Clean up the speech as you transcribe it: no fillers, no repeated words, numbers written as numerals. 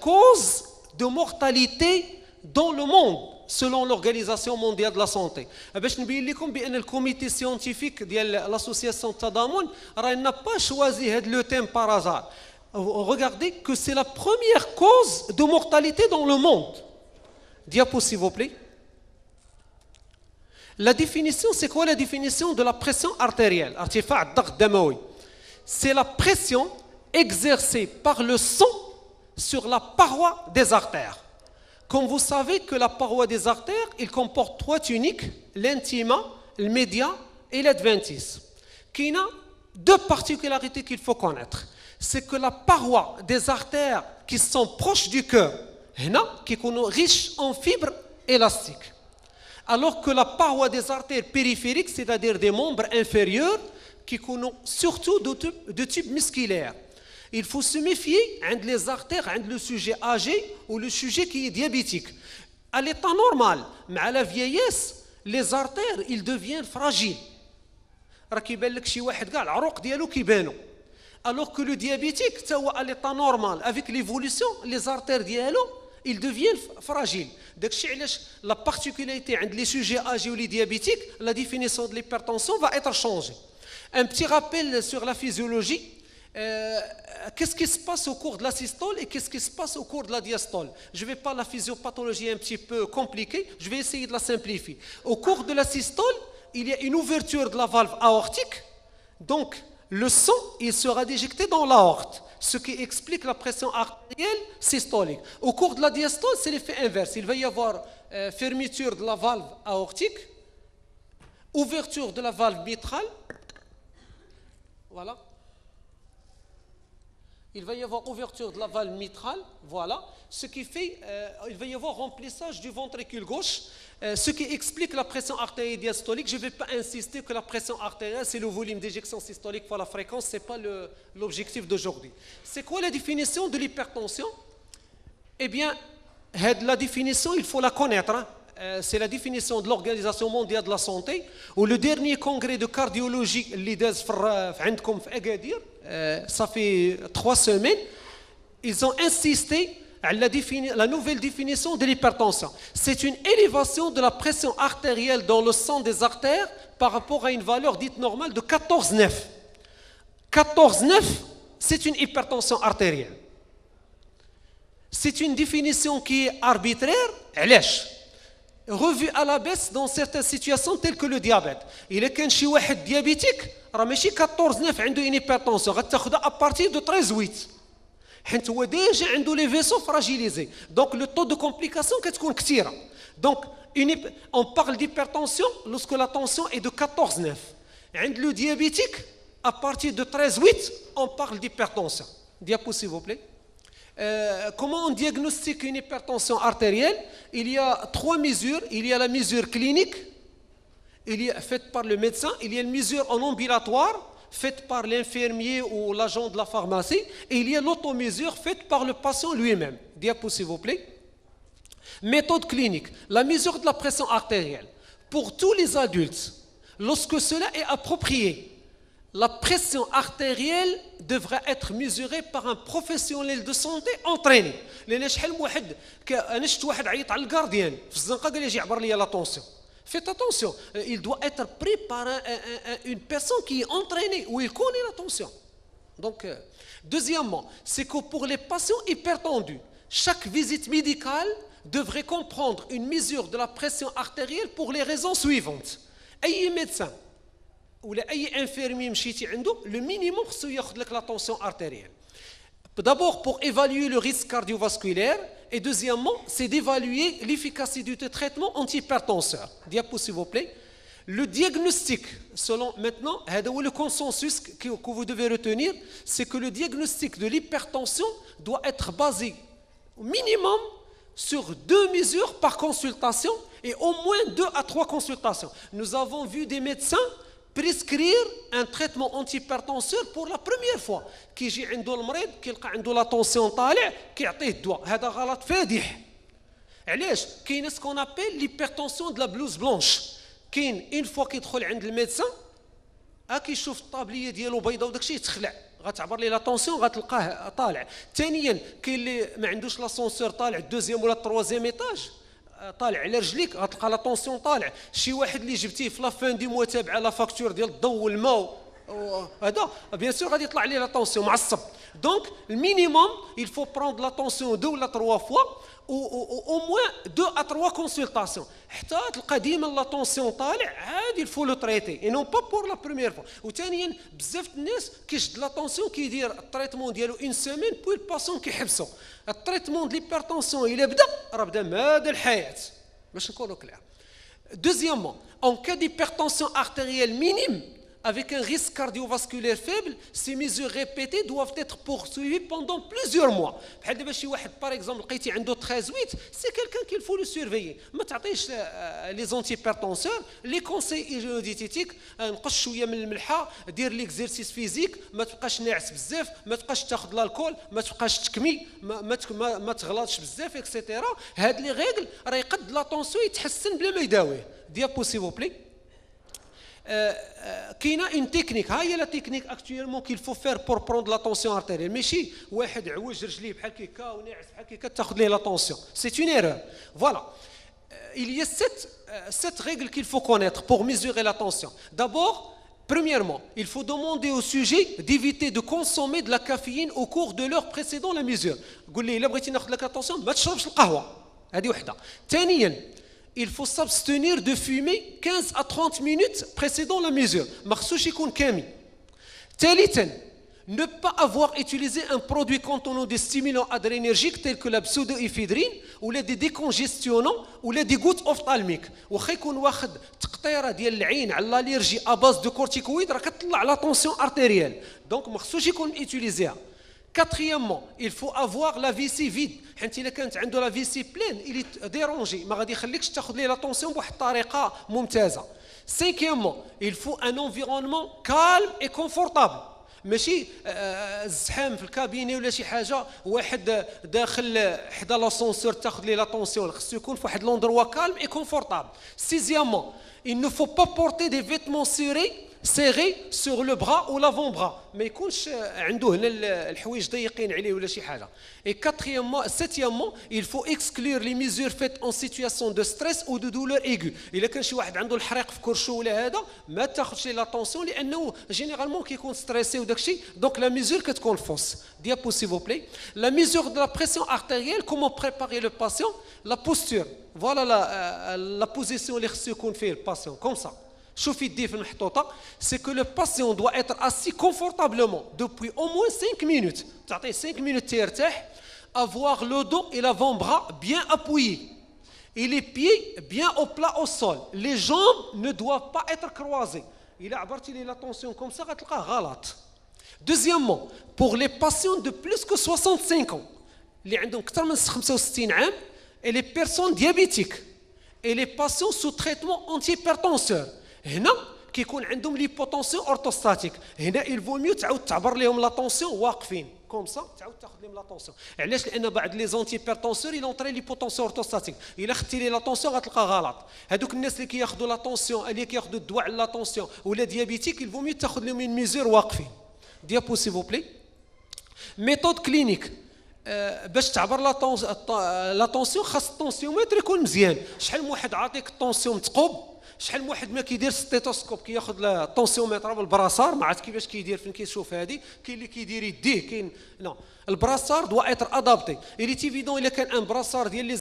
cause de mortalité dans le monde selon l'Organisation mondiale de la santé. باش نبين لكم بان الكوميتي سيانتيفيك ديال l'association التضامن راه n'a pas choisi هذا le thème par hasard. Regardez que c'est la première cause de mortalité dans le monde. Diapo s'il vous plaît. La définition, c'est quoi la définition de la pression artérielle? ارتفاع الضغط الدموي. C'est la pression exercée par le sang sur la paroi des artères. Comme vous savez que la paroi des artères, il comporte 3 tuniques, l'intima, le média et l'adventice. Qui a 2 particularités qu'il faut connaître. C'est que la paroi des artères qui sont proches du cœur, qui sont riches en fibres élastiques. Alors que la paroi des artères périphériques, c'est-à-dire des membres inférieurs, qui sont surtout de type musculaire. Il faut se méfier entre les artères, entre le sujet âgé ou le sujet qui est diabétique. À l'état normal, mais à la vieillesse, les artères, ils deviennent fragiles. Alors que le diabétique, à l'état normal, avec l'évolution, les artères ils deviennent fragiles. La particularité entre les sujets âgés ou les diabétiques, la définition de l'hypertension va être changée. Un petit rappel sur la physiologie. Qu'est-ce qui se passe au cours de la systole et qu'est-ce qui se passe au cours de la diastole? Je ne vais pas la physiopathologie un petit peu compliquée, je vais essayer de la simplifier. Au cours de la systole, il y a une ouverture de la valve aortique, donc le sang il sera déjecté dans l'aorte, ce qui explique la pression artérielle systolique. Au cours de la diastole, c'est l'effet inverse. Il va y avoir fermeture de la valve aortique, ouverture de la valve mitrale, voilà. Il va y avoir ouverture de la valve mitrale, voilà, ce qui fait, il va y avoir remplissage du ventricule gauche, ce qui explique la pression artérielle diastolique. Je ne vais pas insister que la pression artérielle, c'est le volume d'éjection systolique fois la fréquence, ce n'est pas l'objectif d'aujourd'hui. C'est quoi la définition de l'hypertension? Eh bien, la définition, il faut la connaître. Hein. C'est la définition de l'Organisation mondiale de la santé, ou le dernier congrès de cardiologie, ça fait 3 semaines, ils ont insisté à la nouvelle définition de l'hypertension. C'est une élévation de la pression artérielle dans le sang des artères par rapport à une valeur dite normale de 14,9. 14,9, c'est une hypertension artérielle. C'est une définition qui est arbitraire, revue à la baisse dans certaines situations telles que le diabète. Il est qu'un واحد diabétique, راه ماشي 14,9 عنده une hypertension, غتاخذها à partir de 13,8. حيت هو ديجا عنده les vaisseaux fragilisés. Donc le taux de complication كتكون كثيره. Donc on parle d'hypertension lorsque la tension est de 14,9. عند le diabétique, à partir de 13,8, on parle d'hypertension. Diapo s'il vous plaît. Comment on diagnostique une hypertension artérielle? Il y a 3 mesures. Il y a la mesure clinique, faite par le médecin. Il y a une mesure en ambulatoire, faite par l'infirmier ou l'agent de la pharmacie. Et il y a l'automesure faite par le patient lui-même. Diapo s'il vous plaît. Méthode clinique. La mesure de la pression artérielle. Pour tous les adultes, lorsque cela est approprié, la pression artérielle devrait être mesurée par un professionnel de santé entraîné. لأن شحال من واحد أنا شفت واحد عيط على الكارديان في الزنقة قال لي جي عبر لي لا طونسيون. Faites attention, il doit être pris par une personne qui est entraînée, où il connaît la tension. Donc, deuxièmement, c'est que pour les patients hypertendus, chaque visite médicale devrait comprendre une mesure de la pression artérielle pour les raisons suivantes. أي médecin ولا اي انفيرمي مشيتي عنده le minimum خصو ياخذ لك la tension artérielle. D'abord pour évaluer le risque cardiovasculaire et deuxièmement c'est d'évaluer l'efficacité du traitement antihypertenseur. Diapo s'il vous plaît. Le diagnostic, selon maintenant, le consensus que vous devez retenir, c'est que le diagnostic de l'hypertension doit être basé au minimum sur 2 mesures par consultation et au moins 2 à 3 consultations. Nous avons vu des médecins prescrire un traitement antihypertenseur pour la première fois. كيجي عنده المريض كيلقى عنده لا طونسيون طالع كيعطيه الدواء. هذا غلط فادح. علاش؟ كاين سكون ابل ليبرتونسيون دو لا بلوز بلونش. كاين اون فوا كيدخل عند الميدسان كيشوف الطابليه ديالو بيضاء وداكشي يتخلع. غتعبر لي لا طونسيون غتلقاه طالع. ثانيا كاين اللي ما عندوش لاسونسور طالع الدوزيام ولا التروازيام ايطاج طالع على رجليك غتلقى لا طونسيون طالع. شي واحد اللي جبتيه في لا فان دي موا تابعه لا فاكتور ديال الضوء والماء هذا بيان سور غادي يطلع ليه لا طونسيون معصب. دونك المينيموم il faut prendre la tension 2 ولا 3 fois au moins 2 à 3 consultations حتى تلقى ديما لا طونسيون طالع عادي الفو لو تريتي اي نون با بور لا بروميير فوا. وثانيا بزاف الناس كيشد لا طونسيون كيدير التريتمون ديالو اون سيمين بوي الباسون كيحبسو. التريتمون ديال ليبرتونسيون الا بدا مدى الحياه باش نكونوا كلير. Deuxièmement, en cas d'hypertension artérielle minime, avec un risque cardiovasculaire faible, ces mesures répétées doivent être poursuivies pendant plusieurs mois. بحال دابا شي واحد par exemple لقيتي عنده 13-8, c'est quelqu'un qu'il faut le surveiller. ما تعطيش لي زونتيبيرتونسور لي كونساي ديتيتيك نقص شويه من الملحه دير ليكزيرسيس فيزيك ما تبقاش ناعس بزاف ما تبقاش تاخذ الكول ما تبقاش تكمي ما تغلطش بزاف اكسيتيرا. هاد لي ريغل راه يقد لا طونسيون يتحسن بلا ما يداويه. ديابو سي فو بلي. كاينه اون تكنيك ها هي لا تكنيك اكطويلمون كيل فو فير بور بروند لا طونسيون ارتيريال. ماشي واحد عوج رجليه بحال كيكا وناعس بحال كيكا تاخذ ليه لا طونسيون سي اون ايرور. فوالا il y a sept règles qu'il faut connaître pour mesurer la tension. D'abord, premièrement, il faut demander au sujet d'éviter de consommer de la caféine au cours de l'heure précédant la mesure. قول لي الا بغيتي ناخذ لك لا طونسيون ما تشربش القهوه. هذه وحده. ثانيا il faut s'abstenir de fumer 15 à 30 minutes précédant la mesure. ما خصوش يكون كامل. ثالثا ne pas avoir utilisé un produit contenant des stimulants adrénergiques tels que la pseudoéphédrine ou des décongestionnants ou des gouttes ophtalmiques. واخا يكون واخد تقطيره ديال العين على الالرجي à base de corticoïdes راه كتطلع la tension artérielle. donc ما خصوش يكون utiliser. Quatrièmement, il faut avoir la vessie vide. حيت الا كانت عنده لا فيسي بلين il est dérangé ما غادي يخليكش تاخذ ليه لا طونسيون بواحد الطريقه ممتازه. Cinquièmement, il faut un environnement calme et confortable. ماشي الزحام في الكابيني ولا شي حاجه واحد داخل حدا لاسونسور تاخذ ليه لا طونسيون. خصو يكون في واحد لوندروا كالم اي كونفورتابل. Sixièmement, il ne faut pas porter des vêtements serré sur le bras ou l'avant-bras. ما يكونش عنده هنا الحوايج ضيقين عليه ولا شي حاجه. Et septièmement, il faut exclure les mesures faites en situation de stress ou de douleur aiguë. الا كان شي واحد عنده الحريق في كرشو ولا هذا ما تاخذش لا طونسيون لانه جينيرالمون كيكون ستريسي وداك الشيء. دونك لا ميزور كتكون فوس. Diapo s'il vous plaît. La mesure de la pression artérielle, comment préparer le patient? La posture. Voilà la position اللي خصو يكون فيه الباسيون comme ça. شوفي يديه في المحطوطه. C'est que le patient doit être assis confortablement depuis au moins 5 minutes. تعطيه 5 minutes تيرتاح. Avoir le dos et l'avant-bras bien appuyés et les pieds bien au plat au sol. Les jambes ne doivent pas être croisées. Il a عبرتي لي لا طونسيون comme ça غتلقاه غلط. Deuxièmement, pour les patients de plus que 65 ans اللي عندهم اكثر من 65 عام et les personnes diabétiques et les patients sous traitement antihypertenseur. هنا كيكون عندهم ليبوتونسيون اورتوستاتيك. هنا il vaut mieux تعاود تعبر لهم لا طونسيون واقفين كوم سا تعاود تاخذ لهم لا طونسيون. علاش؟ لان بعد لي زونتيبيرتونسور الى اونطري ليبوتونسيون اورتوستاتيك. الا خدتي لي لا طونسيون غتلقى غلط. هذوك الناس اللي كياخذوا لا طونسيون اللي كياخذوا الدواء على لا طونسيون ولا ديابيتيك il vaut mieux تاخذ لهم une mesure واقفين. Diapo s'il vous plaît. Méthode clinique. باش تعبر لا طونسيون خاص الطونسيومتر يكون مزيان. شحال من واحد عاطيك الطونسيون متقوب شحال من واحد ما كيدير ستيتوسكوب كياخذ الطونسيومتر بالبراسار ما عرفت كيفاش كيدير فين كيشوف هذه. كاين اللي كيدير يديه كاين نو البراسار دوا اتر ادابتي. il est évident الا كان ان براسار ديال لي